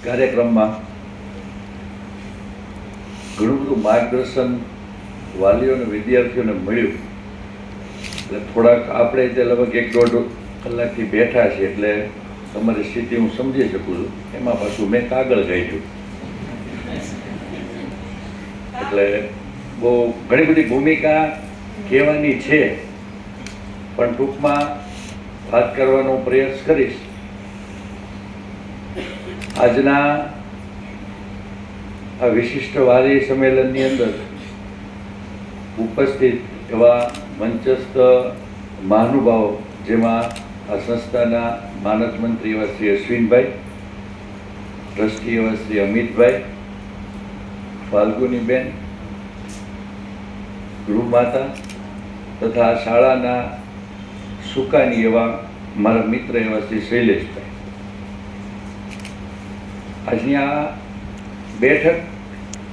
કાર્યક્રમમાં ઘણું બધું માર્ગદર્શન વાલીઓ અને વિદ્યાર્થીઓને મળ્યું. એટલે થોડાક આપણે તે લગભગ 1-1.5 કલાકથી બેઠા છે એટલે તમારી સ્થિતિ હું સમજી શકું છું. એમાં પાછું મેં કાગળ ગાઈડ્યું એટલે બહુ ઘણી બધી ભૂમિકા કહેવાની છે, પણ ટૂંકમાં વાત કરવાનો પ્રયાસ કરીશ. આજના આ વિશિષ્ટ વાલી સંમેલનની અંદર ઉપસ્થિત એવા મંચસ્થ મહાનુભાવો, જેમાં આ સંસ્થાના માનદ મંત્રી એવા શ્રી અશ્વિનભાઈ, ટ્રસ્ટી એવા શ્રી અમિતભાઈ, ફાલ્ગુનીબેન, ગૃહમાતા તથા શાળાના સુકાની એવા મારા મિત્ર એવા શ્રી શૈલેષભાઈ. આજની આ બેઠક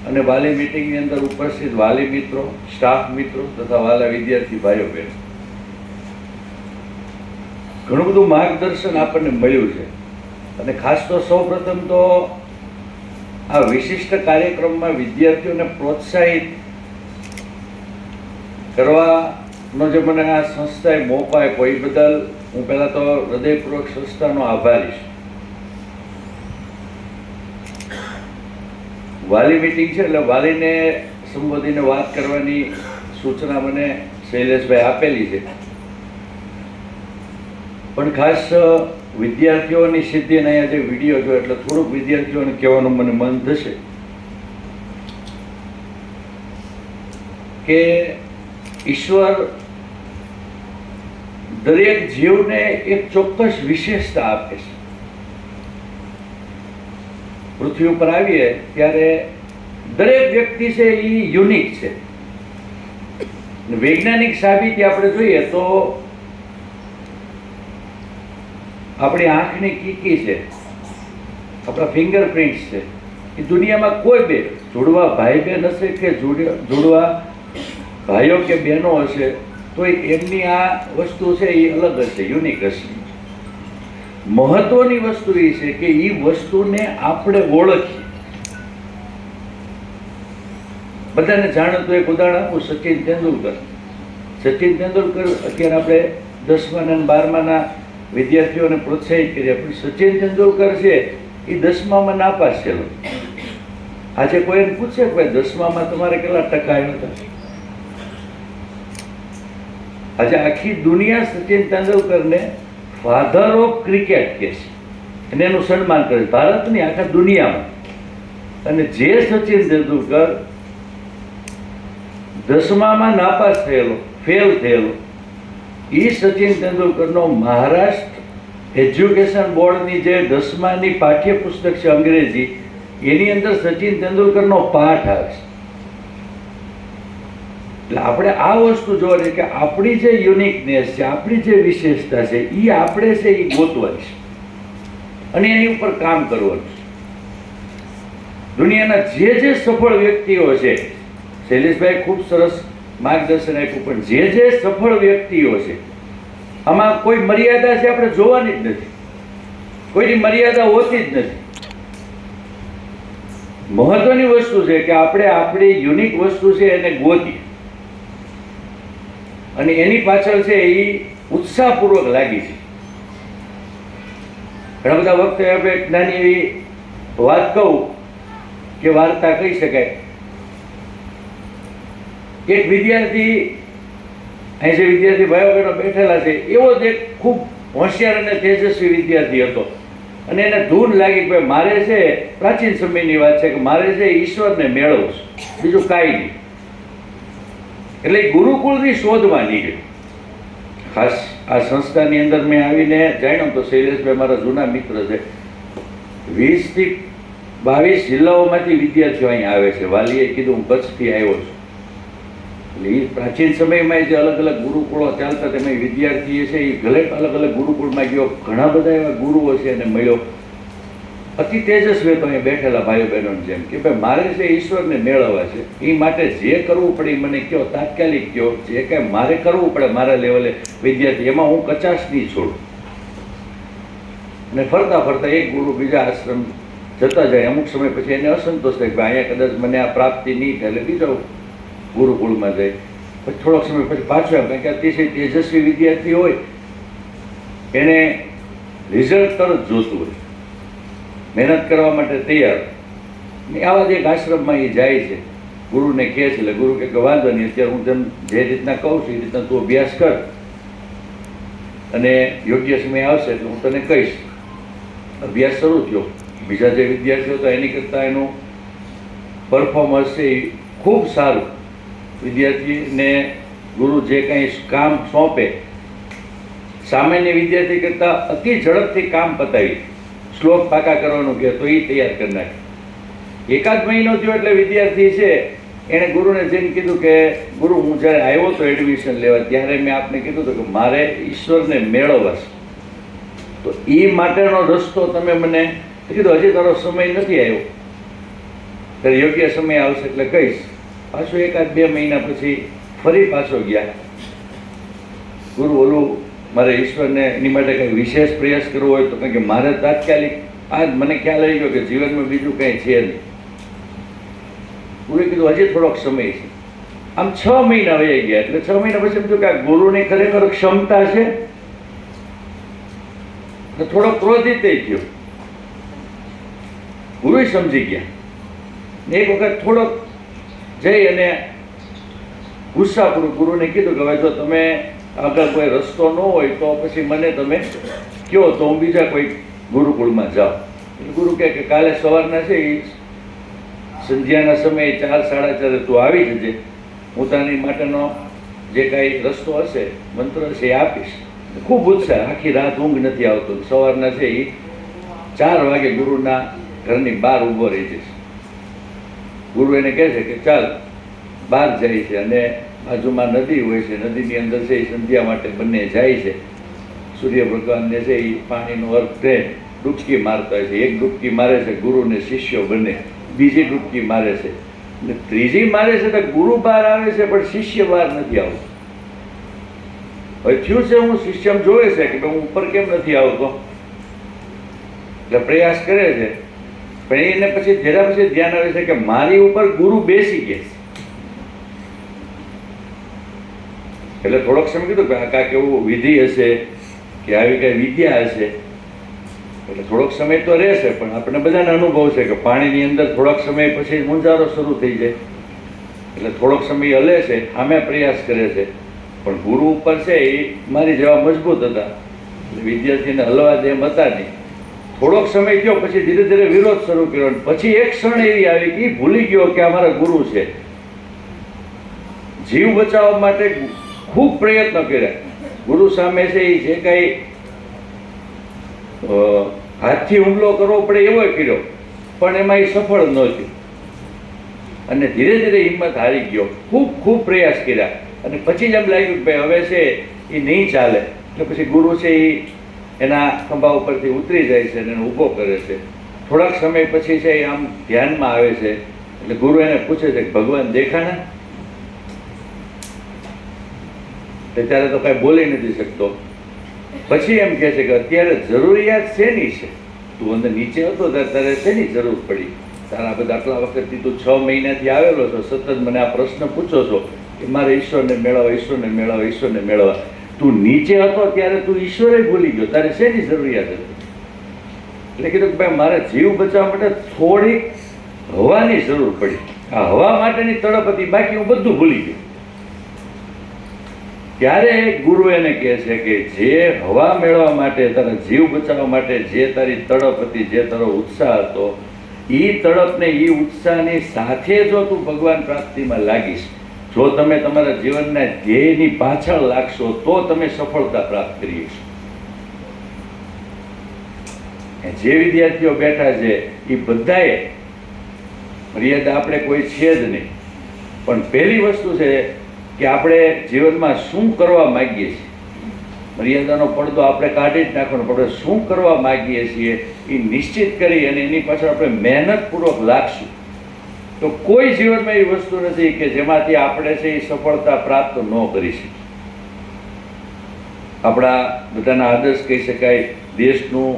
અને વાલી મિટિંગની અંદર ઉપસ્થિત વાલી મિત્રો, સ્ટાફ મિત્રો તથા વાલા વિદ્યાર્થી ભાઈઓ બહેનો, ઘણું બધું માર્ગદર્શન આપણને મળ્યું છે. અને ખાસ તો સૌપ્રથમ તો આ વિશિષ્ટ કાર્યક્રમમાં વિદ્યાર્થીઓને પ્રોત્સાહિત કરવાનો જે મને આ સંસ્થાએ મોકો આપ્યો એ બદલ હું પહેલાં તો હૃદયપૂર્વક સંસ્થાનો આભારી છું. વાલી મિટિંગ છે એટલે વાલીને સંબોધીને વાત કરવાની સૂચના મને શૈલેષભાઈ આપેલી છે, પણ ખાસ વિદ્યાર્થીઓની સિદ્ધિને અહીંયા જે વિડીયો જોયો એટલે થોડુંક વિદ્યાર્થીઓને કહેવાનું મને મન થશે કે ઈશ્વર દરેક જીવને એક ચોક્કસ વિશેષતા આપે છે. પૃથ્વી ઉપર આવીએ ત્યારે દરેક વ્યક્તિ છે એ યુનિક છે. વૈજ્ઞાનિક સાબિતી આપણે જોઈએ તો આપણી આંખની કીકી છે, આપણા ફિંગરપ્રિન્ટ્સ છે, એ દુનિયામાં કોઈ બે જોડવા ભાઈ બહેન હશે કે જોડવા ભાઈઓ કે બહેનો હશે તો એમની આ વસ્તુ છે એ અલગ હશે, યુનિક હશે. મહત્વની વસ્તુ એ છે કે એ વસ્તુને આપણે ઓળખીએ. બધાને જાણતું એક ઉદાહરણ આપું, સચિન તેંડુલકર. સચિન તેંડુલકર અત્યારે આપણે 10મા અને 12માના વિદ્યાર્થીઓને પ્રોત્સાહિત કર્યા, પણ સચિન તેંડુલકર છે એ 10મામાં નાપાસ થયેલો. આજે કોઈ એને પૂછે કે ભાઈ 10મામાં તમારે કેટલા ટકા આવ્યા હતા? આજે આખી દુનિયા સચિન તેંડુલકરને ફાધર ઓફ ક્રિકેટ કહે છે અને એનું સન્માન કરે છે, ભારતની આખા દુનિયામાં. અને જે સચિન તેંડુલકર 10મામાં નાપાસ થયેલો, ફેલ થયેલો, એ સચિન તેંડુલકરનો મહારાષ્ટ્ર એજ્યુકેશન બોર્ડની જે 10માની પાઠ્યપુસ્તક છે અંગ્રેજી, એની અંદર સચિન તેંડુલકરનો પાઠ આવે છે. એટલે આપણે આ વસ્તુ જોવાની કે આપણી જે યુનિકનેસ છે, આપણી જે વિશેષતા છે, એ આપણે છે એ ગોતવાની છે અને એની ઉપર કામ કરવાનું છે. દુનિયાના જે સફળ વ્યક્તિઓ છે, શૈલેષભાઈ ખૂબ સરસ માર્ગદર્શન આપ્યું, પણ જે સફળ વ્યક્તિઓ છે આમાં કોઈ મર્યાદા છે આપણે જોવાની જ નથી, કોઈની મર્યાદા હોતી જ નથી. મહત્વની વસ્તુ છે કે આપણે આપણી યુનિક વસ્તુ છે એને ગોતીએ અને એની પાછળ છે એ ઉત્સાહપૂર્વક લાગી છે. ઘણા બધા વખતે આપણે એક નાની એવી વાત કહું કે વાર્તા કહી શકાય. એક વિદ્યાર્થી, અહીં જે વિદ્યાર્થી ભાઈઓ બહેનો બેઠેલા છે, એવો જ એક ખૂબ હોશિયાર અને તેજસ્વી વિદ્યાર્થી હતો અને એને ધૂન લાગી કે ભાઈ મારે છે, પ્રાચીન સમયની વાત છે, કે મારે છે ઈશ્વરને મેળવવું છે, બીજું કાંઈ નહીં. એટલે ગુરુકુળની શોધમાં નીકળ્યું. ખાસ આ સંસ્થાની અંદર મેં આવીને જાણ્યું તો શૈલેષભાઈ મારા જૂના મિત્ર છે. 20 થી 22 જિલ્લાઓમાંથી વિદ્યાર્થીઓ અહીં આવે છે. વાલીએ કીધું હું કચ્છથી આવ્યો છું. એટલે એ પ્રાચીન સમયમાં જે અલગ અલગ ગુરુકુળો ચાલતા તેમાં વિદ્યાર્થીએ છે એ ભલે અલગ અલગ ગુરુકુળમાં ગયો, ઘણા બધા એવા ગુરુઓ છે એને મળ્યો. અતિ તેજસ્વી તો અહીંયા બેઠેલા ભાઈઓ બહેનોની જેમ કે ભાઈ મારે છે ઈશ્વરને મેળવવા છે, એ માટે જે કરવું પડે એ મને કહો, તાત્કાલિક કહો, જે કાંઈ મારે કરવું પડે મારા લેવલે વિદ્યાર્થી, એમાં હું કચાશ નહીં છોડું. અને ફરતા ફરતા એક ગુરુ બીજા આશ્રમ જતા જાય. અમુક સમય પછી એને અસંતોષ થાય કે અહીંયા કદાચ મને આ પ્રાપ્તિ નહીં થાય, એટલે બીજો ગુરુકુળમાં જાય. પછી થોડોક સમય પછી પાછું આવે, કારણ કે અતિશય તેજસ્વી વિદ્યાર્થી હોય એને રિઝલ્ટ તરત જોતું હોય, મહેનત કરવા માટે તૈયાર. ને આવા જ એક આશ્રમમાં એ જાય છે, ગુરુને કહે છે. એટલે ગુરુ કે વાંધો નહીં, અત્યારે હું તેમ જે રીતના કહું છું એ રીતના તું અભ્યાસ કર, અને યોગ્ય સમય આવશે એટલે હું તને કહીશ. અભ્યાસ શરૂ થયો. બીજા જે વિદ્યાર્થીઓ હતા એની કરતાં એનું પરફોર્મન્સ છે એ ખૂબ સારું. વિદ્યાર્થીને ગુરુ જે કંઈ કામ સોંપે, સામાન્ય વિદ્યાર્થી કરતાં અતિ ઝડપથી કામ પતાવી, શ્લોક પાકા કરવાનું કહે તો એ તૈયાર કરી નાખે. એકાદ મહિનો થયો એટલે વિદ્યાર્થી છે એણે ગુરુને જઈને કીધું કે ગુરુ, હું જ્યારે આવ્યો હતો એડમિશન લેવા ત્યારે મેં આપને કીધું હતું કે મારે ઈશ્વરને મેળવવા છે, તો એ માટેનો રસ્તો તમે મને કીધું. હજી તારો સમય નથી આવ્યો, ત્યારે યોગ્ય સમય આવશે એટલે કહીશ. પાછું એકાદ 2 મહિના પછી ફરી પાછો ગયા. ગુરુ ઓલું મારે ઈશ્વરને એની માટે કંઈ વિશેષ પ્રયાસ કરવો હોય તો, કારણ કે મારે તાત્કાલિક આજ મને ખ્યાલ આવી ગયો કે જીવનમાં બીજું કંઈ છે નહીં. ગુરુએ કીધું હજી થોડોક સમય છે. આમ 6 મહિના વહી ગયા. એટલે 6 મહિના પછી એમ થયું કે આ ગુરુની ખરેખર ક્ષમતા છે. એટલે થોડો ક્રોધિત થયો. ગુરુ સમજી ગયા. એક વખત થોડોક જઈ અને ગુસ્સાપૂર્વક ગુરુને કીધું કે હવે જો તમે આગળ કોઈ રસ્તો ન હોય તો પછી મને તમે કહો તો હું બીજા કોઈ ગુરુકુળમાં જાઉં. ગુરુ કહે કે કાલે સવારના છે એ સંધ્યાના સમયે 4-4:30 તું આવી જજે, હું તારી માટેનો જે કાંઈ રસ્તો હશે, મંત્ર હશે એ આપીશ. ખૂબ ઉત્સાહ. આખી રાત ઊંઘ નથી આવતો. સવારના છે એ 4 વાગે ગુરુના ઘરની બહાર ઊભો રહી જશે. ગુરુ એને કહે છે કે ચાલ, બહાર જાય છે અને બાજુમાં નદી હોય છે, નદીની અંદર છે એ સંધ્યા માટે બંને જાય છે. સૂર્ય ભગવાનને છે એ પાણીનો અર્થ છે, ડૂબકી મારતા હોય છે. એક ડૂબકી મારે છે, ગુરુને શિષ્યો બને. બીજી ડૂબકી મારે છે અને ત્રીજી મારે છે તો ગુરુ બહાર આવે છે પણ શિષ્ય બહાર નથી આવતો. હવે થયું છે હું શિષ્ય જોવે છે કે હું ઉપર કેમ નથી આવતો, એટલે પ્રયાસ કરે છે. પણ એને પછી જરા પછી ધ્યાન આવે છે કે મારી ઉપર ગુરુ બેસી ગયા છે. એટલે થોડોક સમય કીધું કે આ કાંઈક એવું વિધિ હશે કે આવી કઈ વિદ્યા હશે. એટલે થોડોક સમય તો રહેશે, પણ આપણે બધાને અનુભવ છે કે પાણીની અંદર થોડોક સમય પછી મૂંઝારો શરૂ થઈ જાય. એટલે થોડોક સમય હલે છે, આમે પ્રયાસ કરે છે, પણ ગુરુ ઉપર છે એ મારી જેવા મજબૂત હતા, એટલે વિદ્યાર્થીને હલવા દે એમ હતા નહીં. થોડોક સમય થયો પછી ધીરે ધીરે વિરોધ શરૂ કર્યો. પછી એક ક્ષણ એવી આવી કે ભૂલી ગયો કે અમારા ગુરુ છે. જીવ બચાવવા માટે ખૂબ પ્રયત્ન કર્યા. ગુરુ સામે છે એ જે કાંઈ હાથથી હુમલો કરવો પડે એવો કર્યો, પણ એમાં એ સફળ ન થયું અને ધીરે ધીરે હિંમત હારી ગયો. ખૂબ પ્રયાસ કર્યા અને પછી જ એમ લાગ્યું કે ભાઈ હવે છે એ નહીં ચાલે. એટલે પછી ગુરુ છે એ એના ખંભા ઉપરથી ઉતરી જાય છે અને એને ઊભો કરે છે. થોડાક સમય પછી છે એ આમ ધ્યાનમાં આવે છે. એટલે ગુરુ એને પૂછે છે કે ભગવાન દેખાણા? ત્યારે તો કાંઈ બોલી નથી શકતો. પછી એમ કહે છે કે અત્યારે જરૂરિયાત શેની છે? તું અંદર નીચે હતો ત્યારે તારે શેની જરૂર પડી? તારા બધા આટલા વખતથી તું 6 મહિનાથી આવેલો છો, સતત મને આ પ્રશ્ન પૂછો છો કે મારે ઈશ્વરને મેળવવા, ઈશ્વરને મેળવવા, ઈશ્વરને મેળવવા. તું નીચે હતો ત્યારે તું ઈશ્વરે ભૂલી ગયો, તારે શેની જરૂરિયાત હતી? એટલે કીધું કે ભાઈ મારે જીવ બચાવવા માટે થોડીક હવાની જરૂર પડી. આ હવા માટેની તડપ હતી, બાકી હું બધું ભૂલી ગયો. ત્યારે ગુરુ એને કહે છે કે જે હવા મેળવવા માટે, તારા જીવ બચાવવા માટે જે તારી તડપ હતી, જે તારો ઉત્સાહ હતો, એ તડપને એ ઉત્સાહની સાથે જો તું ભગવાન પ્રાપ્તિમાં લાગીશ, જો તમે તમારા જીવનના ધ્યેયની પાછળ લાગશો તો તમે સફળતા પ્રાપ્ત કરી શકશો. જે વિદ્યાર્થીઓ બેઠા છે એ બધાએ મર્યાદા આપણે કોઈ છે જ નહીં, પણ પહેલી વસ્તુ છે કે આપણે જીવનમાં શું કરવા માગીએ છીએ. મર્યાદાનો પડદો આપણે કાઢી જ નાખવાનો. આપણે શું કરવા માગીએ છીએ એ નિશ્ચિત કરી અને એની પાછળ આપણે મહેનતપૂર્વક લાગશું તો કોઈ જીવનમાં એવી વસ્તુ નથી કે જેમાંથી આપણે છે એ સફળતા પ્રાપ્ત ન કરી શકીએ. આપણા બધાના આદર્શ કહી શકાય, દેશનું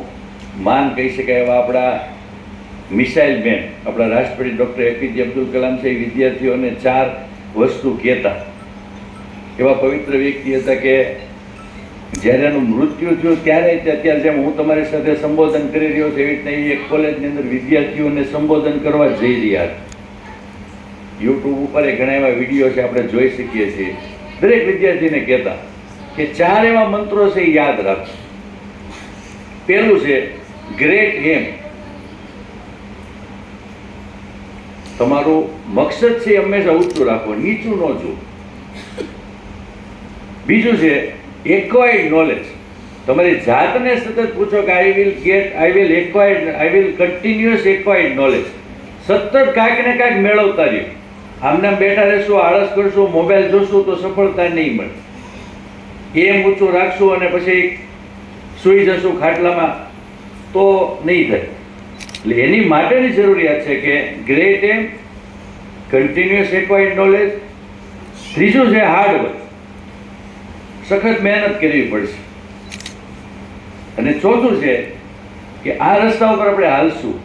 માન કહી શકાય એવા આપણા મિસાઇલ મેન આપણા રાષ્ટ્રપતિ ડૉક્ટર એપીજે અબ્દુલ કલામ છે એ વિદ્યાર્થીઓને 4 વસ્તુ કહેતા. એવા પવિત્ર વ્યક્તિ હતા કે જ્યારે એનું મૃત્યુ થયું ત્યારે અત્યારે જેમ હું તમારી સાથે સંબોધન કરી રહ્યો છું એવી રીતના એ એક કોલેજની અંદર વિદ્યાર્થીઓને સંબોધન કરવા જઈ રહ્યા હતા. યુટ્યુબ ઉપર એ ઘણા એવા વિડીયો છે, આપણે જોઈ શકીએ છીએ. દરેક વિદ્યાર્થીને કહેતા કે 4 એવા મંત્રો છે એ યાદ રાખો. પહેલું છે ગ્રેટ એમ, તમારું મકસદ છે હંમેશા ઊંચું રાખો, નીચું ન જુઓ. બીજું છે એક્વાયર્ડ નોલેજ, તમારી જાતને સતત પૂછો કે I will continuous acquired knowledge. સતત કાંઈક ને કાંઈક મેળવતા રહ્યો. આમને બેઠા રહેશું, આળસ કરશું, મોબાઈલ જોશું તો સફળતા નહીં મળે. એમ ઊંચું રાખશું અને પછી સૂઈ જશું ખાટલામાં તો નહીં થાય. એટલે એની માટેની જરૂરિયાત છે કે ગ્રેટ એમ, કન્ટિન્યુઅસ એક્વાયર્ડ નોલેજ. ત્રીજું છે હાર્ડવર્ક, સખત મહેનત કરવી પડશે. અને ચોથું છે કે આ રસ્તા ઉપર આપણે હાલશું.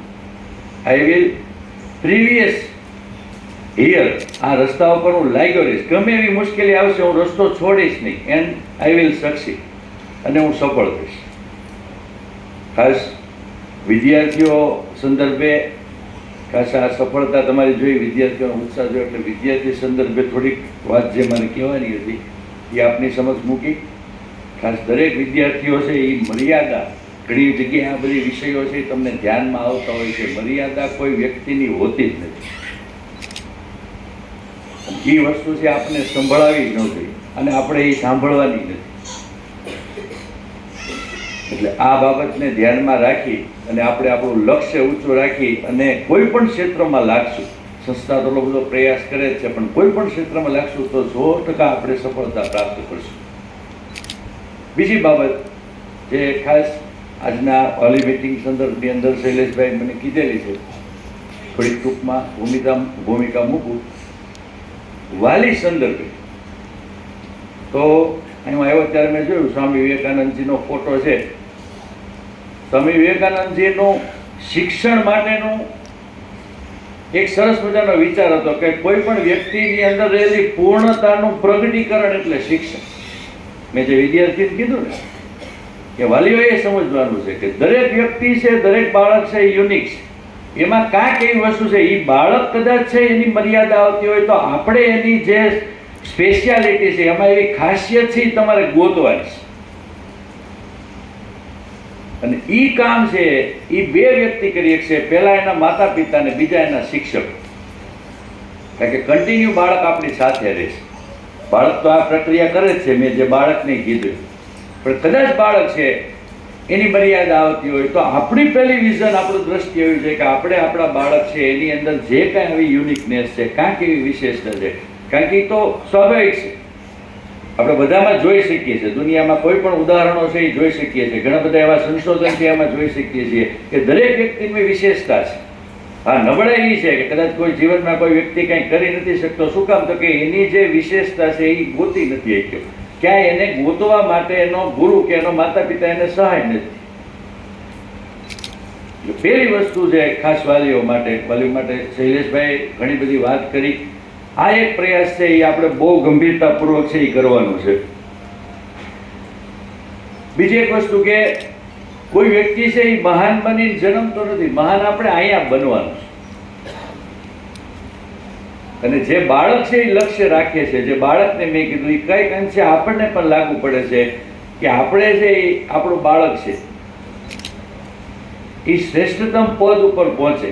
આઈ વિલ પ્રીવિયસ હિયર, આ રસ્તા ઉપર હું લાગ્યો રહીશ. ગમે એવી મુશ્કેલી આવશે હું રસ્તો છોડીશ નહીં. એન્ડ આઈ વિલ સક્સીડ, અને હું સફળ થઈશ. ખાસ વિદ્યાર્થીઓ સંદર્ભે ખાસ આ સફળતા તમારી જોઈ, વિદ્યાર્થીઓનો ઉત્સાહ જોયો એટલે વિદ્યાર્થી સંદર્ભે થોડીક વાત જે મને કહેવાની હતી એ આપની સમક્ષ મૂકી. ખાસ દરેક વિદ્યાર્થીઓ છે એ મર્યાદા, ઘણી જગ્યાએ આ બધી વિષયો છે તમને ધ્યાનમાં આવતા હોય છે. મર્યાદા કોઈ વ્યક્તિની હોતી જ નથી. એ વસ્તુ છે આપણે સંભળાવી ન જોઈએ અને આપણે એ સાંભળવાની નથી. એટલે આ બાબતને ધ્યાનમાં રાખી અને આપણે આપણું લક્ષ્ય ઊંચું રાખી અને કોઈ પણ ક્ષેત્રમાં લાગશું. સંસ્થા તો બધો પ્રયાસ કરે જ છે, પણ કોઈ પણ ક્ષેત્રમાં લાગશું તો 100% આપણે સફળતા પ્રાપ્ત કરશું. બીજી બાબત જે ખાસ આજના વાલી મીટિંગ સંદર્ભની અંદર શૈલેષભાઈ મને કીધેલી છે, થોડીક ટૂંકમાં ભૂમિકા મૂકું. વાલી સંદર્ભે તો એમાં આવ્યો ત્યારે મેં જોયું સ્વામી વિવેકાનંદજીનો ફોટો છે. સ્વામી વિવેકાનંદજીનું શિક્ષણ માટેનું એક સરસ મજાનો વિચાર હતો કે કોઈ પણ વ્યક્તિની અંદર રહેલી પૂર્ણતાનું પ્રગટીકરણ એટલે શિક્ષણ. મેં જે વિદ્યાર્થીને કીધું ને કે વાલીઓએ સમજવાનું છે કે દરેક વ્યક્તિ છે, દરેક બાળક છે એ યુનિક છે. એમાં કાંઈક એવી વસ્તુ છે એ બાળક કદાચ છે એની મર્યાદા આવતી હોય તો આપણે એની જે સ્પેશિયાલિટી છે એમાં એવી ખાસિયત છે એ તમારે ગોતવાની છે. અને એ કામ છે એ 2 વ્યક્તિ કરી શકશે, પહેલા એના માતા પિતા ને બીજા એના શિક્ષક. કારણ કે કન્ટિન્યુ બાળક આપણી સાથે રહેશે. બાળક તો આ પ્રક્રિયા કરે જ છે, મેં જે બાળકને કીધું. પણ કદાચ બાળક છે એની મર્યાદા આવતી હોય તો આપણી પહેલી વિઝન, આપણું દ્રષ્ટિ એવી છે કે આપણે આપણા બાળક છે એની અંદર જે કાંઈ આવી યુનિકનેસ છે, કાંઈક એવી વિશેષતા છે, કારણ કે એ તો સ્વાભાવિક છે. આપણે બધામાં જોઈ શકીએ છીએ, દુનિયામાં કોઈ પણ ઉદાહરણો છે એ જોઈ શકીએ છીએ, ઘણા બધા એવા સંશોધન છે એમાં જોઈ શકીએ છીએ કે દરેક વ્યક્તિની વિશેષતા છે. હા, નબળાઈ એ છે કે કદાચ કોઈ જીવનમાં કોઈ વ્યક્તિ કંઈ કરી નથી શકતો. શું કામ? તો કે એની જે વિશેષતા છે એ ગોતી નથી શક્યો. ક્યાંય એને ગોતવા માટે એનો ગુરુ કે એનો માતા પિતા એને સહાય નથી. પહેલી વસ્તુ છે ખાસ વાલીઓ માટે શૈલેષભાઈ ઘણી બધી વાત કરી. આ એક પ્રયાસ છે એ આપણે બહુ ગંભીરતાપૂર્વક છે એ કરવાનું છે. બીજી એક વસ્તુ કે કોઈ વ્યક્તિ છે એ મહાન બની જન્મતો નથી. મહાન આપણે અહીંયા બનવાનું છે. અને જે બાળક છે એ લક્ષ્ય રાખે છે, જે બાળકને મેં કીધું એ કંઈક અંશે આપણને પણ લાગુ પડે છે કે આપણે છે એ આપણું બાળક છે એ શ્રેષ્ઠતમ પદ ઉપર પહોંચે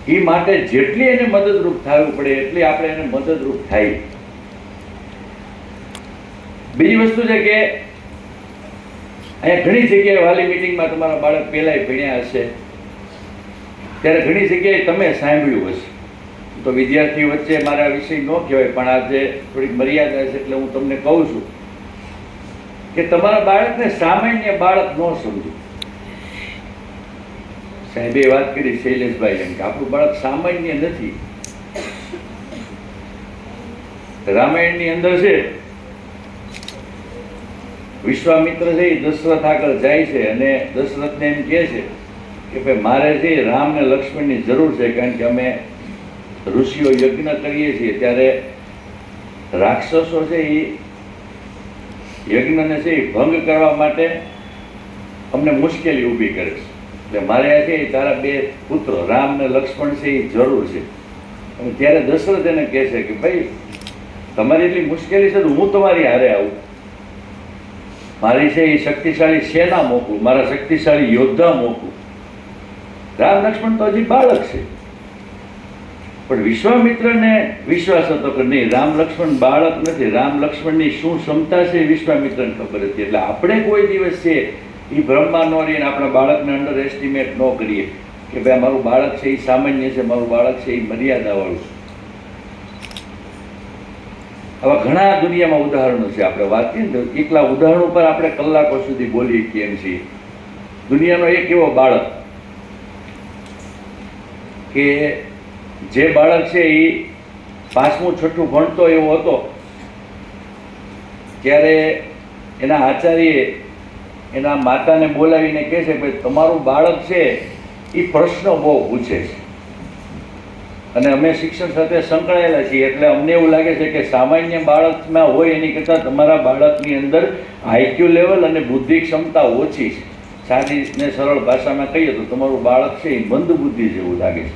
એ માટે જેટલી એને મદદરૂપ થવું પડે એટલી આપણે એને મદદરૂપ થાય. બીજી વસ્તુ છે કે અહીંયા ઘણી જગ્યાએ વાલી મિટિંગમાં તમારા બાળક પહેલાંય ભણ્યા હશે ત્યારે ઘણી જગ્યાએ તમે સાંભળ્યું હશે. તો વિદ્યાર્થીઓ વચ્ચે મારા વિષય ન કહેવાય, પણ આજે થોડીક મર્યાદા છે એટલે હું તમને કહું છું કે તમારા બાળકને સામાન્ય બાળક ન સમજો. સાહેબે વાત કરી શૈલેષભાઈ એમ કે આપણું બાળક સામાન્ય નથી. રામાયણની અંદર છે વિશ્વામિત્ર છે એ દશરથ આગળ જાય છે અને દશરથને એમ કહે છે કે ભાઈ મારે છે રામ ને લક્ષ્મણની જરૂર છે, કારણ કે અમે ઋષિઓ યજ્ઞ કરીએ છીએ ત્યારે રાક્ષસો છે એ યજ્ઞને છે એ ભંગ કરવા માટે અમને મુશ્કેલી ઊભી કરે છે. એટલે મારે આ છે એ તારા બે પુત્રો રામ ને લક્ષ્મણ છે એ જરૂર છે. અને ત્યારે દશરથ એને કહે છે કે ભાઈ તમારી એટલી મુશ્કેલી છે તો હું તમારી હારે આવું, મારી છે એ શક્તિશાળી સેના મોકલું, મારા શક્તિશાળી યોદ્ધા મોકલું. રામ લક્ષ્મણ તો હજી બાળક છે, પણ વિશ્વામિત્રને વિશ્વાસ હતો કે નહીં, રામ લક્ષ્મણ બાળક નથી, રામ લક્ષ્મણની શું ક્ષમતા છે એ વિશ્વામિત્રને ખબર હતી. એટલે આપણે કોઈ દિવસ છે એ બ્રહ્મા નો રહીને આપણા બાળકને અંડર એસ્ટિમેટ ન કરીએ કે ભાઈ મારું બાળક છે એ સામાન્ય છે, મારું બાળક છે એ મર્યાદાવાળું છે. આવા ઘણા દુનિયામાં ઉદાહરણો છે. આપણે વાત કરીએ ને તો એકલા ઉદાહરણો પર આપણે કલાકો સુધી બોલી શકીએ એમ છીએ. દુનિયાનો એક એવો બાળક કે જે બાળક છે એ 5મું 6ઠું ભણતો એવો હતો, ત્યારે એના આચાર્યએ એના માતાને બોલાવીને કહે છે કે તમારું બાળક છે એ પ્રશ્નો બહુ પૂછે છે અને અમે શિક્ષણ સાથે સંકળાયેલા છીએ, એટલે અમને એવું લાગે છે કે સામાન્ય બાળકમાં હોય એની કરતાં તમારા બાળકની અંદર આઈક્યુ લેવલ અને બુદ્ધિ ક્ષમતા ઓછી છે. સાદી ને સરળ ભાષામાં કહીએ તો તમારું બાળક છે એ મંદ બુદ્ધિ જેવું લાગે છે.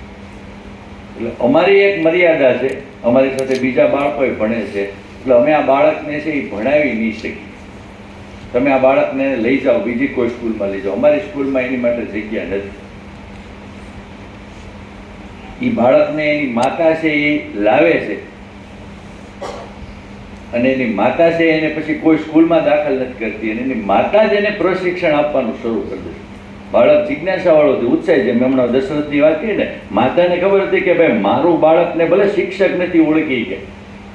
એટલે અમારી એક મર્યાદા છે, અમારી સાથે બીજા બાળકોય ભણે છે, એટલે અમે આ બાળકને છે એ ભણાવી નહીં શકીએ. તમે આ બાળકને લઈ જાઓ બીજી કોઈ સ્કૂલમાં લઈ જાઓ, અમારી સ્કૂલમાં એની માટે જગ્યા નથી. એ બાળકને એની માતા છે એ લાવે છે અને એની માતા છે એને પછી કોઈ સ્કૂલમાં દાખલ નથી કરતી અને એની માતા જ એને પ્રશિક્ષણ આપવાનું શરૂ કરી દે. બાળક જિજ્ઞાસાવાળો છે, ઉત્સાહી છે. મેં હમણાં દશરથની વાત કરી ને, માતાને ખબર હતી કે ભાઈ મારું બાળકને ભલે શિક્ષક નથી ઓળખી કે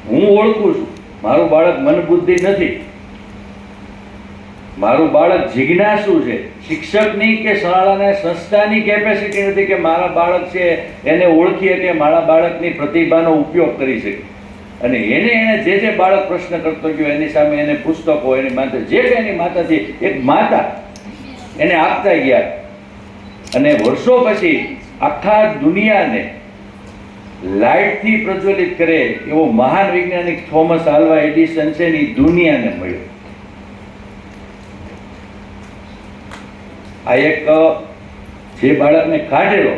હું ઓળખું છું, મારું બાળક મન બુદ્ધિ નથી, મારું બાળક જિજ્ઞાસુ છે. શિક્ષકની કે શાળાના સંસ્થાની કેપેસિટી નથી કે મારા બાળક છે એને ઓળખીએ કે મારા બાળકની પ્રતિભાનો ઉપયોગ કરી શકે. અને એને જે બાળક પ્રશ્ન કરતો ગયો એની સામે એને પુસ્તકો એની માતા જે કંઈ એની માતાથી એક માતા એને આપતા ગયા અને વર્ષો પછી આખા દુનિયાને લાઇટથી પ્રજ્વલિત કરે એવો મહાન વૈજ્ઞાનિક થોમસ આલ્વા એડિસન છે ને એ દુનિયાને મળ્યો. આ એક જે બાળકને કાઢેલો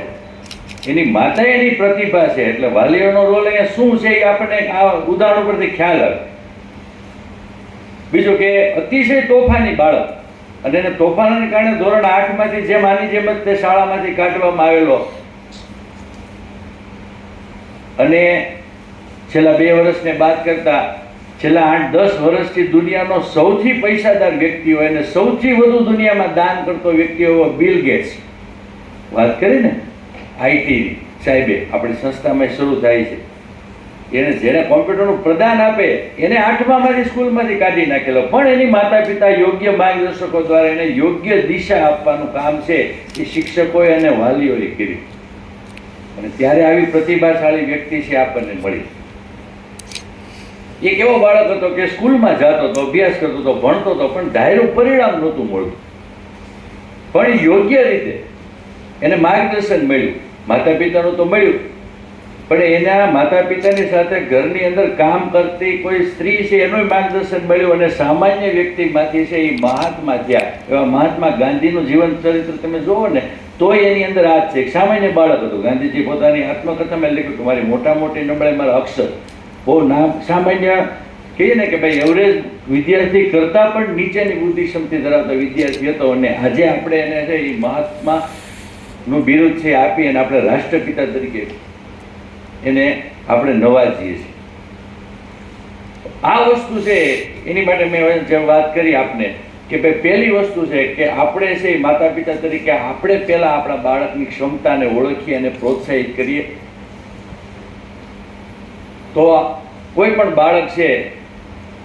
એની માતા એની પ્રતિભા છે, એટલે વાલીઓનો રોલ અહીંયા શું છે એ આપણને આ ઉદાહરણ પરથી ખ્યાલ આવે. બીજું કે અતિશય તોફાની બાળક અને એને તોફાનને કારણે ધોરણ 8માંથી જેમ આની જેમ જ તે શાળામાંથી કાઢવામાં આવેલો અને છેલ્લા 2 વર્ષને બાદ કરતા છેલ્લા 8-10 વર્ષથી દુનિયાનો સૌથી પૈસાદાર વ્યક્તિ હોય અને સૌથી વધુ દુનિયામાં દાન કરતો વ્યક્તિ હોય બિલ ગેટ્સ. વાત કરી ને આઈટી સાહેબે આપણી સંસ્થામાં શરૂ થાય છે, એને જેને કોમ્પ્યુટરનું પ્રદાન આપે એને 8મામાંથી સ્કૂલમાંથી કાઢી નાખેલો, પણ એની માતા પિતા યોગ્ય માર્ગદર્શકો દ્વારા એને યોગ્ય દિશા આપવાનું કામ છે એ શિક્ષકોએ અને વાલીઓએ કર્યું. અને ત્યારે આવી પ્રતિભાશાળી વ્યક્તિ છે આપણને મળી. એક એવો બાળક હતો કે સ્કૂલમાં જતો હતો, અભ્યાસ કરતો હતો, ભણતો હતો, પણ ધાર્યું પરિણામ નહોતું મળતું, પણ યોગ્ય રીતે એને માર્ગદર્શન મળ્યું. માતા પિતાનું તો મળ્યું, પણ એના માતા પિતાની સાથે ઘરની અંદર કામ કરતી કોઈ સ્ત્રી છે એનું માર્ગદર્શન મળ્યું અને સામાન્ય વ્યક્તિમાંથી છે એ મહાત્મા થયા. એવા મહાત્મા ગાંધીનું જીવન ચરિત્ર તમે જુઓ ને તોય એની અંદર આ જ છે. એક સામાન્ય બાળક હતું. ગાંધીજી પોતાની આત્મકથામાં લખ્યું કે મારી મોટી નબળાઈ મારા અક્ષર, બહુ નામ સામાન્ય કહીએ ને કે ભાઈ એવરેજ વિદ્યાર્થી કરતાં પણ નીચેની બુદ્ધિ ક્ષમતા ધરાવતો વિદ્યાર્થી હતો. અને આજે આપણે એને છે એ મહાત્માનું બિરુદ છે આપી અને આપણે રાષ્ટ્રપિતા તરીકે એને આપણે નવાજીએ છીએ. આ વસ્તુ છે એની માટે મેં જે વાત કરી આપને કે ભાઈ પહેલી વસ્તુ છે કે આપણે છે માતા પિતા તરીકે આપણે પહેલાં આપણા બાળકની ક્ષમતાને ઓળખીએ અને પ્રોત્સાહિત કરીએ. તો કોઈ પણ બાળક છે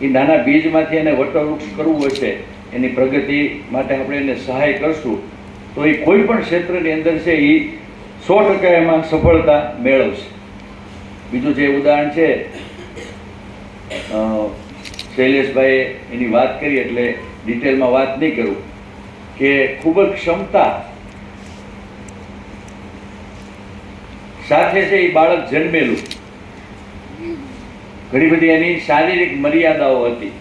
એ નાના બીજમાંથી એને વટવૃક્ષ કરવું હશે, એની પ્રગતિ માટે આપણે એને સહાય કરશું તો એ કોઈ પણ ક્ષેત્રની અંદર છે એ 100% એમાં સફળતા મેળવશે. બીજું જે ઉદાહરણ છે શૈલેષભાઈએ એની વાત કરી એટલે ડિટેલમાં વાત નહીં કરું કે ખૂબ જ ક્ષમતા સાથે છે એ બાળક જન્મેલું, ઘણી બધી એની શારીરિક મર્યાદાઓ હતી.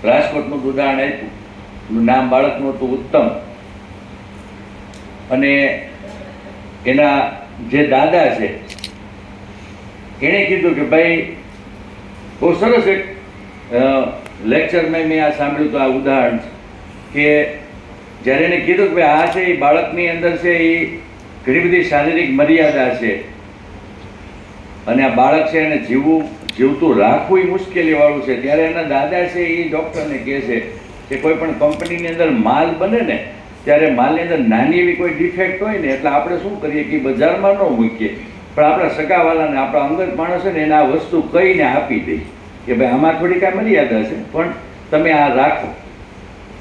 રાજકોટનું ઉદાહરણ આપ્યું, નામ બાળકનું હતું ઉત્તમ, અને એના જે દાદા છે એણે કીધું કે ભાઈ, બહુ સરસ એક લેક્ચરમાં મેં આ સાંભળ્યું હતું આ ઉદાહરણ, કે જ્યારે એને કીધું કે ભાઈ આ છે એ બાળકની અંદર છે એ ઘણી બધી શારીરિક મર્યાદા છે, અને આ બાળક છે એને જીવતું રાખવું એ મુશ્કેલીવાળું છે, ત્યારે એના દાદા છે એ ડૉક્ટરને કહે છે કે કોઈ પણ કંપનીની અંદર માલ બને ને ત્યારે માલની અંદર નાની એવી કોઈ ડિફેક્ટ હોય ને એટલે આપણે શું કરીએ કે બજારમાં ન મૂકીએ, પણ આપણા સગાવાલાને, આપણા અંગત માણસ છે ને એને આ વસ્તુ કહીને આપી દઈએ કે ભાઈ આમાં થોડી કાંઈ મર્યાદા છે પણ તમે આ રાખો.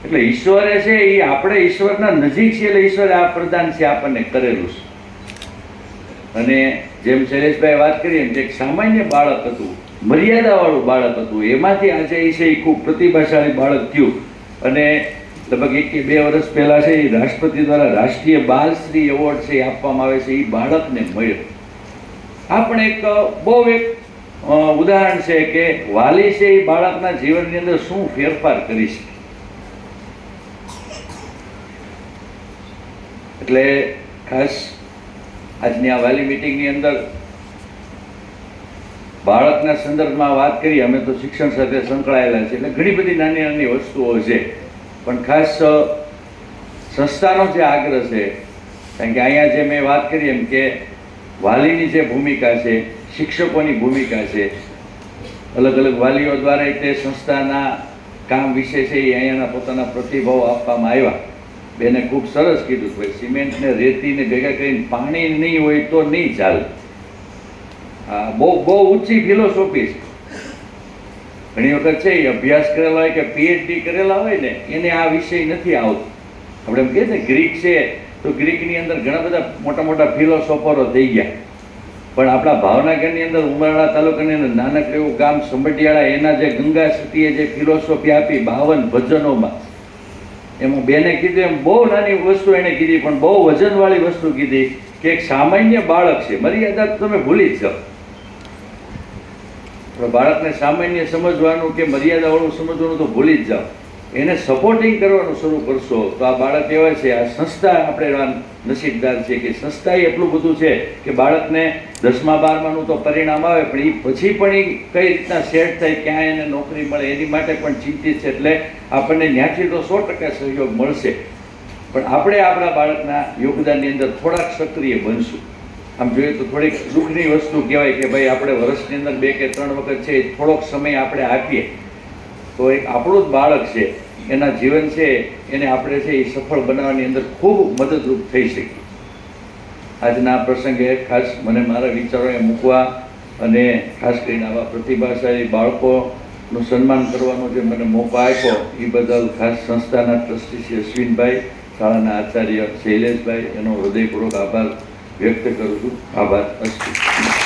એટલે ઈશ્વરે છે એ આપણે ઈશ્વરના નજીક છીએ એટલે ઈશ્વરે આ પ્રદાન છે આપણને કરેલું છે. અને જેમ શૈલેષભાઈ વાત કરી એમ એક સામાન્ય બાળક હતું, મર્યાદાવાળું બાળક હતું, એમાંથી આજે એ છે એ ખૂબ પ્રતિભાશાળી બાળક થયું, અને લગભગ 1 કે 2 વર્ષ પહેલાં છે એ રાષ્ટ્રપતિ દ્વારા રાષ્ટ્રીય બાલશ્રી એવોર્ડ છે એ આપવામાં આવે છે, એ બાળકને મળ્યો. આ પણ એક બહુ એક ઉદાહરણ છે કે વાલી છે એ બાળકના જીવનની અંદર શું ફેરફાર કરી શકે. એટલે ખાસ આજની આ વાલી મિટિંગની અંદર બાળકના સંદર્ભમાં વાત કરી. અમે તો શિક્ષણ સાથે સંકળાયેલા છે એટલે ઘણી બધી નાની નાની વસ્તુઓ છે, પણ ખાસ સંસ્થાનો જે આગ્રહ છે, કારણ કે અહીંયા જે મેં વાત કરી એમ કે વાલીની જે ભૂમિકા છે, શિક્ષકોની ભૂમિકા છે, અલગ અલગ વાલીઓ દ્વારા તે સંસ્થાના કામ વિશે છે એ અહીંયાના પોતાના પ્રતિભાવો આપવામાં આવ્યા. બેને ખૂબ સરસ કીધું, ભાઈ સિમેન્ટને રેતીને ભેગા કરીને પાણી નહીં હોય તો નહીં ચાલે. બહુ ઊંચી ફિલોસોફી છે. ઘણી વખત છે એ અભ્યાસ કરેલા હોય કે PhD કરેલા હોય ને એને આ વિષય નથી આવતો. આપણે એમ કહીએ ને ગ્રીક છે તો ગ્રીકની અંદર ઘણા બધા મોટા મોટા ફિલોસોફરો થઈ ગયા, પણ આપણા ભાવનગરની અંદર ઉમરડા તાલુકાની અંદર નાનકડું એવું ગામ સંબટિયાળા, એના જે ગંગા સતીએ જે ફિલોસોફી આપી 52 ભજનોમાં, એમાં બેને કીધું એમ બહુ નાની વસ્તુ એણે કીધી પણ બહુ વજનવાળી વસ્તુ કીધી કે એક સામાન્ય બાળક છે, મર્યાદા તમે ભૂલી જ જાઓ. બાળકને સામાન્ય સમજવાનું કે મર્યાદાવાળું સમજવાનું તો ભૂલી જ જાઓ. એને સપોર્ટિંગ કરવાનું શરૂ કરશો તો આ બાળક એવા છે. આ સંસ્થા આપણે નસીબદાર છે કે સંસ્થા એટલું બધું છે કે બાળકને 10મા 12માનું તો પરિણામ આવે પણ એ પછી પણ એ કઈ રીતના સેટ થાય, ક્યાં એને નોકરી મળે એની માટે પણ ચિંતિત છે. એટલે આપણને ત્યાંથી તો 100% સહયોગ મળશે, પણ આપણે આપણા બાળકના યોગદાનની અંદર થોડાક સક્રિય બનશું. આમ જોઈએ તો થોડીક દુઃખની વસ્તુ કહેવાય કે ભાઈ આપણે વર્ષની અંદર 2 કે 3 વખત છે થોડોક સમય આપણે આપીએ તો એક આપણું જ બાળક છે, એના જીવન છે એને આપણે છે એ સફળ બનાવવાની અંદર ખૂબ મદદરૂપ થઈ શકીએ. આજના પ્રસંગે ખાસ મને મારા વિચારોને મૂકવા અને ખાસ કરીને આવા પ્રતિભાશાળી બાળકોનું સન્માન કરવાનો જે મને મોકો આપ્યો એ બદલ ખાસ સંસ્થાના ટ્રસ્ટી શ્રી અશ્વિનભાઈ, શાળાના આચાર્ય શૈલેષભાઈ, એનો હૃદયપૂર્વક આભાર વ્યક્ત કરું છું. આભાર. અસ્તુ.